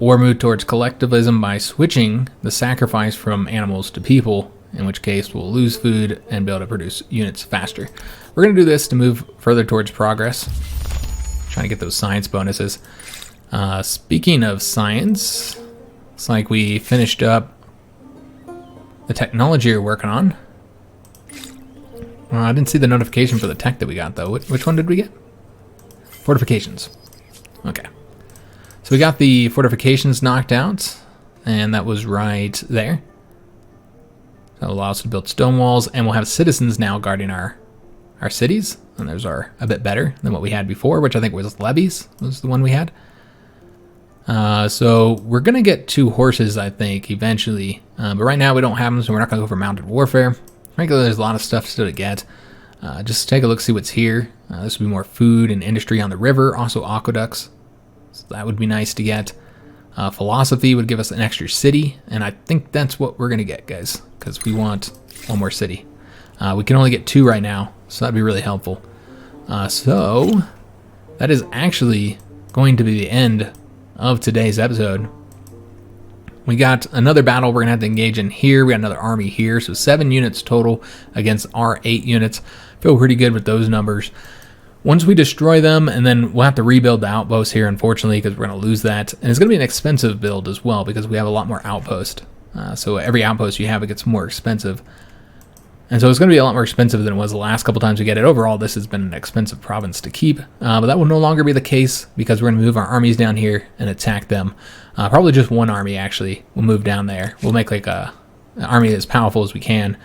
Or move towards collectivism by switching the sacrifice from animals to people, in which case we'll lose food and be able to produce units faster. We're going to do this to move further towards progress. Trying to get those science bonuses. Speaking of science, it's like we finished up the technology you're working on. I didn't see the notification for the tech that we got, though. Which one did we get? Fortifications. Okay. So we got the fortifications knocked out, and that was right there. That'll allow us to build stone walls, and we'll have citizens now guarding our cities. And those are a bit better than what we had before, which I think was levies, was the one we had. So we're going to get 2 horses, I think, eventually. But right now we don't have them, so we're not going to go for mounted warfare. Frankly, there's a lot of stuff still to get. Just take a look, see what's here. This would be more food and industry on the river, also aqueducts. So that would be nice to get. Philosophy would give us an extra city, and I think that's what we're going to get, guys, because we want 1 more city. We can only get 2 right now, so that'd be really helpful. So that is actually going to be the end of today's episode. We got another battle we're going to have to engage in here. We got another army here, so 7 units total against our 8 units. Feel pretty good with those numbers. Once we destroy them, and then we'll have to rebuild the outpost here, unfortunately, because we're going to lose that. And it's going to be an expensive build as well, because we have a lot more outpost. So every outpost you have, it gets more expensive. And so it's going to be a lot more expensive than it was the last couple times we get it. Overall, this has been an expensive province to keep. But that will no longer be the case, because we're going to move our armies down here and attack them. Probably just 1 army, actually. We'll move down there. We'll make like an army as powerful as we can.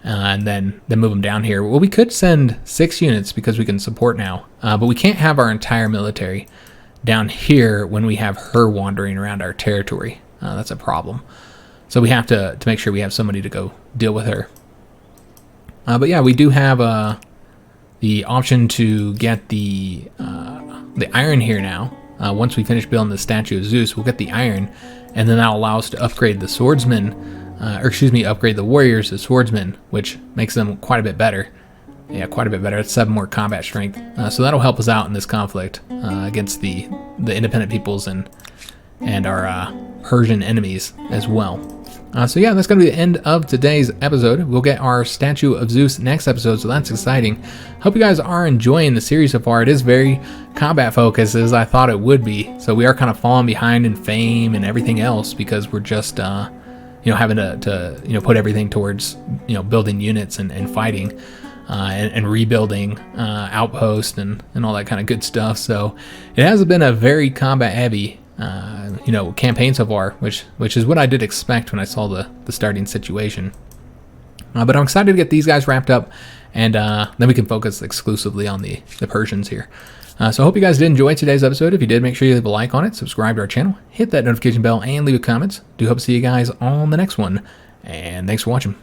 And then move them down here. Well, we could send 6 units because we can support now. But we can't have our entire military down here when we have her wandering around our territory. That's a problem. So we have to make sure we have somebody to go deal with her. But yeah, we do have the option to get the iron here now. Once we finish building the statue of Zeus, we'll get the iron, and then that'll allow us to upgrade the swordsmen, upgrade the warriors as swordsmen, which makes them quite a bit better. Yeah, quite a bit better. It's 7 more combat strength. So that'll help us out in this conflict against the independent peoples and our Persian enemies as well. So yeah, that's going to be the end of today's episode. We'll get our Statue of Zeus next episode, so that's exciting. Hope you guys are enjoying the series so far. It is very combat focused, as I thought it would be. So we are kind of falling behind in fame and everything else because we're just, having to put everything towards, building units and fighting and rebuilding outposts and all that kind of good stuff. So it has been a very combat heavy campaign so far, which is what I did expect when I saw the starting situation. But I'm excited to get these guys wrapped up, and then we can focus exclusively on the Persians here. So I hope you guys did enjoy today's episode. If you did, make sure you leave a like on it, subscribe to our channel, hit that notification bell, and leave a comment. Do hope to see you guys on the next one, and thanks for watching.